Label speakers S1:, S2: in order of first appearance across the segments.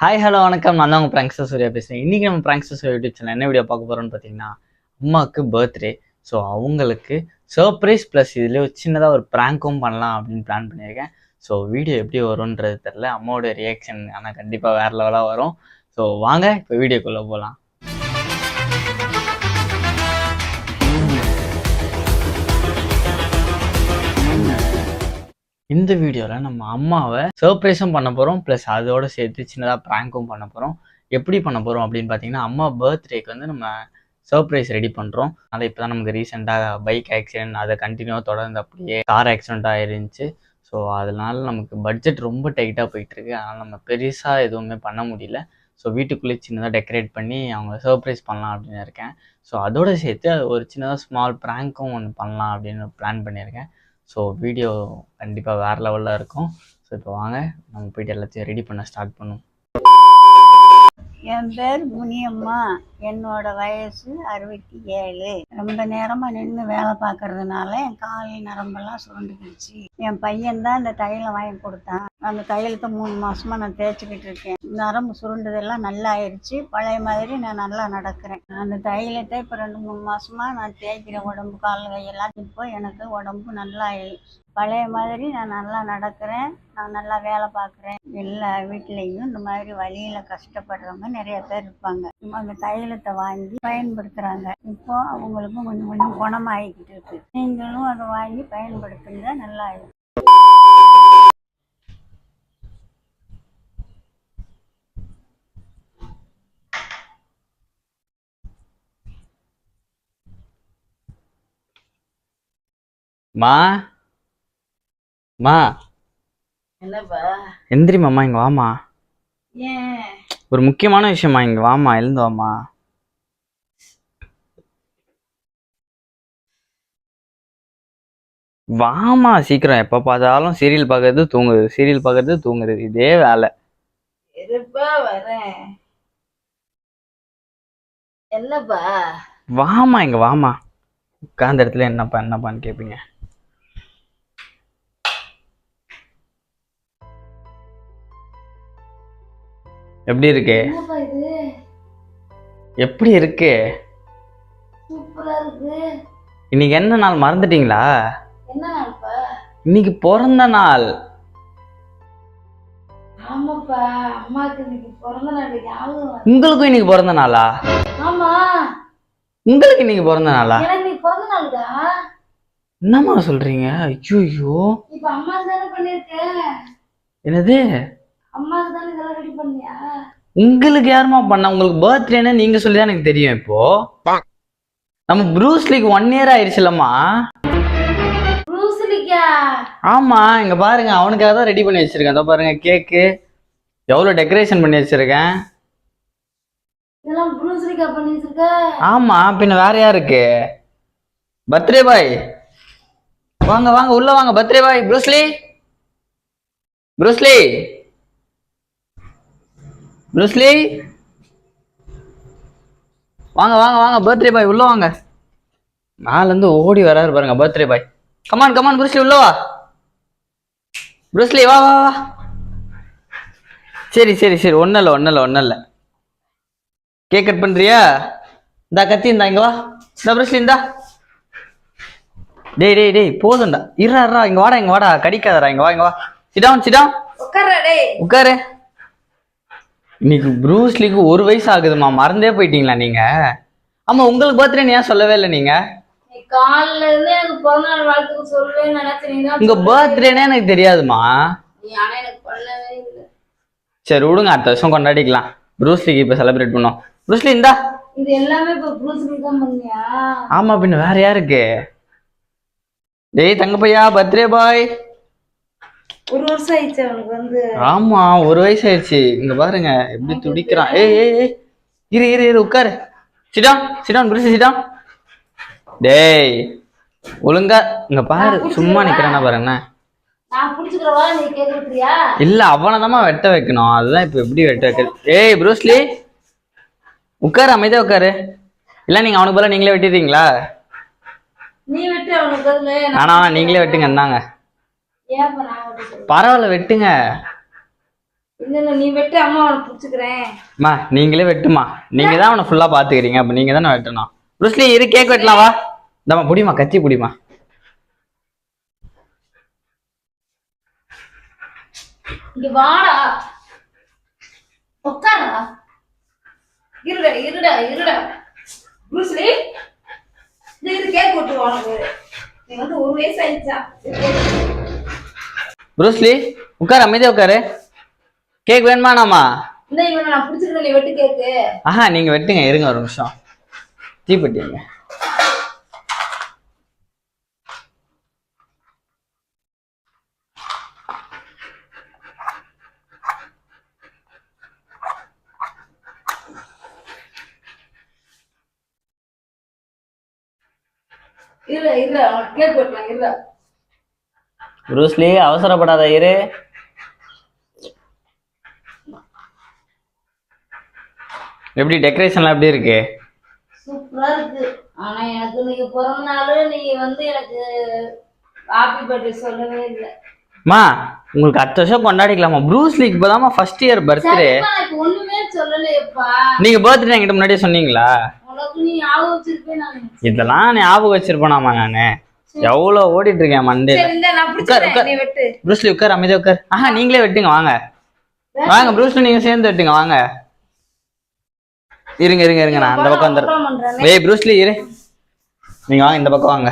S1: Hi hello வணக்கம். நான் தான் உங்கள் பிராங்க்ஸ்டர் சூர்யா பேசுகிறேன். இன்றைக்கி நம்ம பிராங்க்ஸ்டர் சூர்யா யூடியூப் சேனல் என்ன வீடியோ பார்க்க போகிறோம்னு பார்த்தீங்கன்னா, அம்மாவுக்கு பர்த்டே. ஸோ அவங்களுக்கு சர்ப்ரைஸ் ப்ளஸ் இதில் சின்னதாக ஒரு ப்ராங்க்கும் பண்ணலாம் அப்படின்னு பிளான் பண்ணியிருக்கேன். ஸோ வீடியோ எப்படி வரும்ன்றது தெரில. அம்மாவோட ரியாக்ஷன் ஆனால் கண்டிப்பாக வேறு லெவலாக வரும். ஸோ வாங்க இப்போ வீடியோக்குள்ளே போகலாம். இந்த வீடியோவில் நம்ம அம்மாவை சர்ப்ரைஸும் பண்ண போகிறோம், ப்ளஸ் அதோடு சேர்த்து சின்னதாக ப்ராங்க்கும் பண்ண போகிறோம். எப்படி பண்ண போகிறோம் அப்படின்னு பார்த்தீங்கன்னா, அம்மா பர்த்டேக்கு வந்து நம்ம சர்ப்ரைஸ் ரெடி பண்ணுறோம். அதனால் இப்போ தான் நமக்கு ரீசெண்டாக பைக் ஆக்சிடென்ட், அதை கண்டினியூவாக தொடர்ந்து அப்படியே கார் ஆக்சிடென்ட் ஆயிருந்துச்சு. ஸோ அதனால் நமக்கு பட்ஜெட் ரொம்ப டைட்டாக போயிட்டுருக்கு. அதனால் நம்ம பெருசாக எதுவுமே பண்ண முடியல. ஸோ வீட்டுக்குள்ளேயே சின்னதாக டெக்கரேட் பண்ணி அவங்கள சர்ப்ரைஸ் பண்ணலாம் அப்படின்னு இருக்கேன். ஸோ அதோடு சேர்த்து ஒரு சின்னதாக ஸ்மால் ப்ராங்க்கும் ஒன்று பண்ணலாம் அப்படின்னு பிளான் பண்ணியிருக்கேன். ஸோ வீடியோ கண்டிப்பாக வேறு லெவலில் இருக்கும். ஸோ இப்போ வாங்க நம்ம போய்ட்டு எல்லாத்தையும் ரெடி பண்ண ஸ்டார்ட் பண்ணுவோம்.
S2: என் பேர் முனியம்மா. என்னோட வயசு 67. ரொம்ப நேரமாக நின்று வேலை பார்க்கறதுனால என் கால் நரம்பெல்லாம் சுருண்டுக்கிடுச்சு. என் பையன்தான் இந்த தையலை வாங்கி கொடுத்தான். அந்த தையலத்தை 3 மாசமா நான் தேய்ச்சிக்கிட்டு இருக்கேன். நரம்பு சுருண்டதெல்லாம் நல்லா ஆயிடுச்சு. பழைய மாதிரி நான் நல்லா நடக்கிறேன். அந்த தையலத்தை இப்போ 2-3 மாசமா நான் தேய்க்கிறேன். உடம்பு கால் கையெல்லாம் இப்போ எனக்கு உடம்பு நல்லா ஆயிடுச்சு. பழைய மாதிரி நான் நல்லா நடக்கிறேன். நான் நல்லா வேலை பார்க்குறேன். எல்லா வீட்லேயும் இந்த மாதிரி வழியில் கஷ்டப்படுறவங்க நிறைய பேர் இருப்பாங்க. அந்த தைலத்தை வாங்கி பயன்படுத்துகிறாங்க. இப்போ அவங்களுக்கும் கொஞ்சம் கொஞ்சம் குணமாகிக்கிட்டு இருக்கு. நீங்களும் அதை வாங்கி பயன்படுத்துங்க, நல்லா இருக்கும்.
S1: மா மா
S2: என்னப்பா?
S1: எந்திரிமாம்மா, இங்கே வாமா.
S2: ஏன்?
S1: ஒரு முக்கியமான விஷயமா, இங்கே வாமா, எழுந்து வாமா. வாமா சீக்கிரம். எப்போ பார்த்தாலும் சீரியல் பார்க்கறது தூங்குறது, சீரியல் பார்க்கறது தூங்குறது, இதே வேலை.
S2: இருப்பா வரேன். என்னப்பா?
S1: வாமா, இங்கே வாமா. உட்கார்ந்த இடத்துல என்னப்பான்னு கேட்பீங்க. எப்படி இருக்கு? எப்படி இருக்கு?
S2: சூப்பரா இருக்கு.
S1: இன்னைக்கு என்ன நாள் மறந்துட்டீங்களா?
S2: என்ன நாள்ப்பா?
S1: இன்னைக்கு பிறந்த நாள்.
S2: ஆமாப்பா, அம்மாக்கு இன்னைக்கு பிறந்த நாள். ஞாபகம்.
S1: உங்களுக்கும் இன்னைக்கு பிறந்த நாளா?
S2: ஆமா,
S1: உங்களுக்கு இன்னைக்கு பிறந்த நாளா?
S2: எனக்கு இன்னைக்கு பிறந்த நாள்டா.
S1: என்னம்மா சொல்றீங்க? ஐயோ,
S2: இப்ப அம்மாக்கு தானே பண்ணிருக்கேன்.
S1: என்னது?
S2: அம்மாக்கு தானே இதெல்லாம் ரெடி பண்ணியா?
S1: உங்களுக்கு யாருமா பண்ண? உங்களுக்கு பர்த்டேன்னு நீங்க சொல்லிதான் எனக்கு தெரியும். இப்போ நம்ம ப்ரூஸ்லிக்கு 1 year ஆயிடுச்சுலம்மா.
S2: ப்ரூஸ்லிக்கா?
S1: ஆமா, இங்க பாருங்க, அவனுக்காக தான் ரெடி பண்ணி வச்சிருக்கேன். அதோ பாருங்க, கேக்கு எவ்வளவு டெக்கரேஷன் பண்ணி வச்சிருக்கேன்.
S2: இதெல்லாம் ப்ரூஸ்லிக்கா பண்ணி வச்சிருக்க?
S1: ஆமா, பின்ன வேற யாருக்கு? பர்த்டே பாய் வாங்க வாங்க, உள்ள வாங்க. Birthday boy Bruce Lee, Bruce Lee, Bruce Lee, வாங்க வாங்க வாங்க. பர்த்டே பாய் உள்ள வாங்க. மேல இருந்து ஓடி வராரு பாருங்க birthday boy. Come on come on Bruce Lee, உள்ள வா. ப்ரூஸ்லி வா வா வா. சரி சரி சரி, ஒன்றும் இல்லை. கேக் கட் பண்றியா? இந்தா கத்தி, இந்தா இங்க வா. இந்த ப்ரூஸ்லி இந்தா. டேய் டேய் டேய், போதும்டா. இருடா, இங்க வாடா, கடிக்காதடா. இங்க வா. சிடான் உட்காரு. இன்னைக்கு ப்ரூஸ்லிக்கு 1 வயசு ஆகுதுமா. மறந்தே போயிட்டீங்களா நீங்க? ஆமா, உங்களுக்கு பர்த்டே ஏன் சொல்லவே இல்லை நீங்க?
S2: காலையில இருந்து எனக்கு பிறந்த நாள் வாழ்த்துக்கு சொல்லுவேன்னு நினைச்சேன்.
S1: உங்க பர்த்டேனே எனக்கு தெரியாதுமா.
S2: ஆனா எனக்கு பண்ணவே இல்லை.
S1: சரி விடுங்க, அடுத்த வருஷம் கொண்டாடிக்கலாம். ப்ரூஸ்லிக்கு இப்ப செலிப்ரேட் பண்ணோம். ப்ரூஸ்லி இந்தா.
S2: இது எல்லாமே இப்ப ப்ரூஸ்லிக்கு தான் பண்ணியா?
S1: ஆமா, பின்ன வேற யாருக்கு? டேய் தங்க பையா, பர்த்டே பாய்.
S2: 1 வருஷம் ஆயிடுச்சு அவனுக்கு வந்து.
S1: ஆமா, 1 வயசு ஆயிடுச்சு. இங்க பாருங்க எப்படி துடிக்கிறான். ஏய் இரு உட்காரு. Sit down Bruce Lee, sit down. டேய் ஒழுங்கா இங்க பாரு. சும்மா நிக்கிறானா பாருங்க.
S2: நான் புடிச்சுக்கிறவா, நீ கேக்குறியா?
S1: இல்ல, அவனதாம்மா வெட்ட வைக்கணும். அதுதான் இப்ப எப்படி வெட்ட வைக்கிறது? ஏய் ப்ரூஸ்லி உட்காரு, அமைதியா உட்காரு. இல்ல நீங்க அவனுக்கு பதிலா நீங்களே வெட்டிடுறீங்களா?
S2: நீ வெட்டு அவனுக்கு.
S1: ஆனா நீங்களே வெட்டுங்க. இருந்தாங்க. பரவாயில்ல, வெட்டுங்க.
S3: இல்ல நீ வெட்டு, அம்மா அவனை புடிச்சுக்கிறேன்.
S1: அம்மா நீங்களே வெட்டுமா, நீங்க தான் அவனை ஃபுல்லா பாத்துக்கிறீங்க, அப்ப நீங்க தானே வெட்டணும். ப்ரூஸ்லி இரு, கேக் வெட்டலாம் வா. இந்தம்மா புடிமா, கத்தி புடிமா.
S3: இங்க வாடா, உட்காரா. இருடா இருடா இருடா ப்ரூஸ்லி, இது கேக் வெட்டுவாங்க. நீ வந்து 1 வயசு ஆயிடுச்சா?
S1: ப்ரூஸ்லி உட்காரு, அமைதியா உட்காரு. கேக் வேணுமானாமா?
S3: இந்த இவனை நான் புடிச்சுக்கிறேன், நீ வெட்டு கேக்கு.
S1: ஆஹா நீங்க வெட்டுங்க, இருங்க ஒரு நிமிஷம். தீப்பெட்டிங்க.
S3: இருடா இருடா, கேக் வெட்டலாம் இருடா.
S1: ப்ரூஸ்லி அவசரப்படாத, இரு. எப்படி டெக்கரேஷன்லாம் எப்படி இருக்கு?
S3: சூப்பரா இருக்கு. ஆனா எனக்கு நீங்க பிறந்த நாள் நீங்க வந்து எனக்கு ஹாப்பி பர்த்டே சொல்லவே இல்லை.
S1: மா உங்களுக்கு அடுத்த வருஷம் கொண்டாடிக்கலாமா? ப்ரூஸ்லிக்கு இப்பதாமா ஃபர்ஸ்ட் இயர் பர்த்டே.
S3: எனக்கு ஒண்ணுமே சொல்லலையப்பா.
S1: நீங்க பர்த்டே என்கிட்ட முன்னாடியே சொன்னீங்களா?
S3: உனக்கு நீ ஞாபகம் வச்சிருப்பேன். நான்
S1: இதெல்லாம் ஞாபகம் வச்சிருப்பேனாமா நானு? எவ்வளவு ஓடிட்டு இருக்கேன் மண்டே. ப்ரூஸ்லி உட்கார், அமைதியா உட்கார். ஆஹா நீங்களே வெட்டுங்க வாங்க. வாங்க ப்ரூஸ்லி, நீங்க சேர்ந்து வெட்டுங்க வாங்க. இருங்க இருங்க இருங்க, நான் அந்த பக்கம் வந்துடுறேன். ஏய் ப்ரூஸ்லி இரு, நீங்க வாங்க இந்த பக்கம் வாங்க.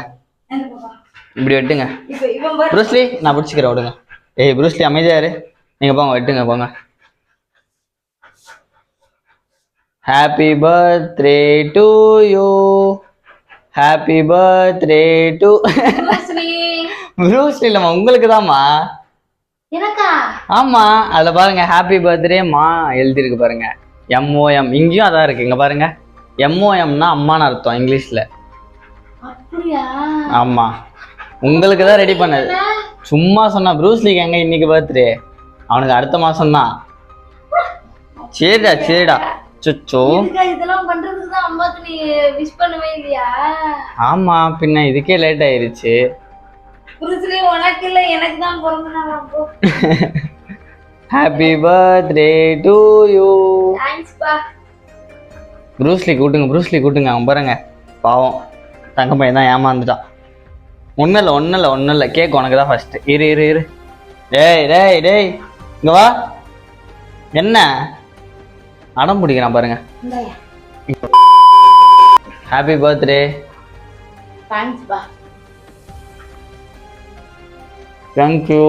S1: இப்படி வெட்டுங்க ப்ரூஸ்லி, நான் பிடிச்சிக்கிறேன் விடுங்க. ஏய் ப்ரூஸ்லி அமைதியா இரு, நீங்க போங்க வெட்டுங்க போங்க. Happy birthday to you, happy birthday to Bruce Lee. இல்லம்மா உங்களுக்கு தான்மா.
S3: எனக்கா?
S1: ஆமா, அதுல பாருங்க ஹாப்பி பர்த்டே மா எழுதிருக்கு பாருங்க. MOM இங்கேயும் அதான் இருக்கு, இங்க பாருங்க. MOMனா அம்மான்னு அர்த்தம் இங்கிலீஷ்ல.
S3: அப்படியா?
S1: ஆமா, உங்களுக்கு தான் ரெடி பண்ணது. சும்மா சொன்னா. ப்ரூஸ்லிக்கு எங்க இன்னைக்கு பர்த்டே? அவனுக்கு அடுத்த மாசம் தான். சரிடா சரிடா. சுச்சோ,
S3: இதெல்லாம் பண்றதுக்கு தான் அம்மாக்கு நீ விஷ் பண்ணவே இல்லையா?
S1: ஆமா பின்ன இதுக்கே லேட் ஆயிருச்சு.
S3: ப்ரூஸ்லி உனக்கு இல்ல, எனக்கு தான் பிறந்த நாள். அப்போ
S1: happy birthday to you.
S3: Thanks பா.
S1: ப்ரூஸ்லி கூட்டுங்க, ப்ரூஸ்லி கூட்டுங்க. அவன் பாருங்க பாவம், தங்க பையன் தான் ஏமாந்துட்டான். ஒன்றும் இல்லை, கேக் உனக்கு தான் ஃபர்ஸ்ட். இரு இரு இரு. டேய் டேய் டேய் இங்க வா. என்ன அடம் பிடிக்கிறான் பாருங்க. Happy birthday.
S3: தேங்க்ஸ் பா.
S1: தேங்க்யூ.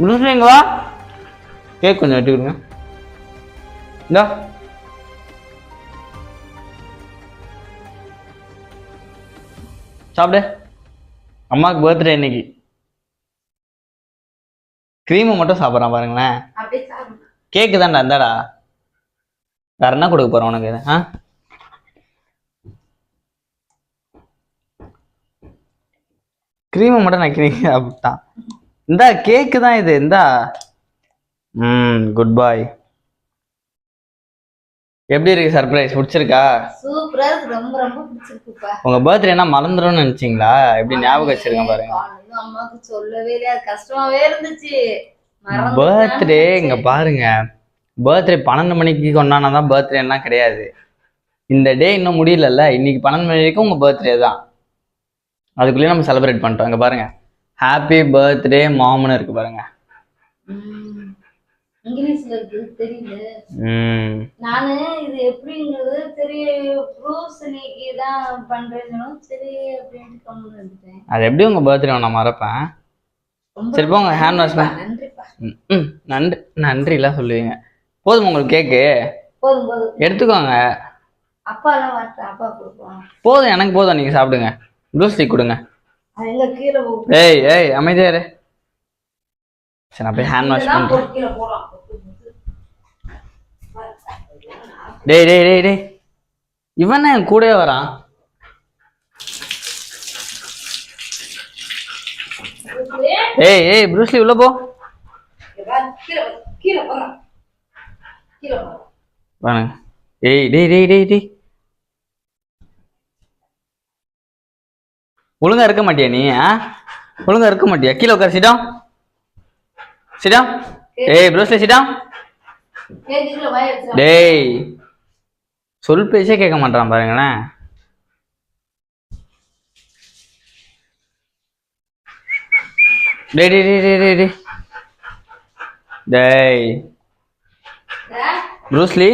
S1: ப்ரூஸ்லி இங்க வா, கேக் கொஞ்சம் வெட்டி கொடுங்க. இந்தா சாப்பிடு. அம்மாவுக்கு பர்த்டே இன்னைக்கு. கிரீமை மட்டும் சாப்பிட்றான் பாருங்களேன். கேக்கு தான்டா, இந்தாடா. வேற என்ன கொடுக்க போறேன் உனக்கு? கிரீமை மட்டும் நான் சாப்பிட்டான். இந்தா கேக்கு தான் இது, இந்தா. குட் பாய். எப்படி இருக்கு சர்ப்ரைஸ்? பிடிச்சிருக்கா?
S3: சூப்பரா இருக்கு, ரொம்ப ரொம்ப பிடிச்சிருக்குப்பா.
S1: உங்க பர்த்டே என்ன மறந்துடும்னு நினைச்சீங்களா? எப்படி ஞாபகம் வச்சிருக்கேன் பாருங்க.
S3: அம்மாக்கு சொல்லவே இல்ல, கஷ்டமாவே இருந்துச்சு.
S1: பர்த்டே இங்க பாருங்க, பர்த்டே 12 மணிக்கு கொண்டாடினாதான் பர்த்டே எல்லாம் கிடையாது. இந்த டே இன்னும் முடியலல்ல, இன்னைக்கு 12 மணி வரைக்கும் உங்க பர்த்டே தான். அதுக்குள்ளேயே நம்ம செலிப்ரேட் பண்ணிட்டோம். இங்க பாருங்க, ஹாப்பி பர்த்டே மாம்னு இருக்கு பாருங்க.
S3: இங்கிலீஷ்ல இருக்கு, தெரியல. நானு இது எப்படிங்கிறது தெரிய ப்ரூஸ்லிக்கு தான் பண்றேன்னு சரி அப்படின்னு கம்முன்னு இருந்துட்டேன்.
S1: அது எப்படி உங்க பர்த்டே நான் மறப்பேன்? சரி போங்க, ஹேண்ட் வாஷ் பண்ண. நன்றி நன்றிலாம் சொல்லுவீங்க. போதும் உங்களுக்கு கேக்கு?
S3: போதும் போதும்,
S1: எடுத்துக்கோங்க.
S3: அப்பா எல்லாம் வரட்ட, அப்பா கொடுப்போம்.
S1: போதும், எனக்கு போதும், நீங்க சாப்பிடுங்க. ப்ரூஸ்லி கொடுங்க.
S3: கீழே
S1: ஏய் ஏய் அமைதியா இரு. சரி நான் போய் ஹேண்ட் வாஷ் பண்றேன். டேய் டேய் டேய் டேய், இவன் என் கூடவே வரான். ஏய் ஏய் ப்ரூஸ்லி உள்ள போ. ஏய் டேய் டேய் டேய் டேய், ஒழுங்கா இருக்க மாட்டியா நீ? ஒழுங்கா இருக்க மாட்டியா? கீழே உட்கார். சிடம் சிடம் ஏய் ப்ரூஸ்லி சிட் டவுன்.
S3: கேக்குல வாய் வச்சிரா.
S1: டேய் சொல் பேச்சே கேட்க மாட்டான் பாருங்களேன். டேய் டேய் டேய் டேய் டேய் டேய் ப்ரூஸ்லி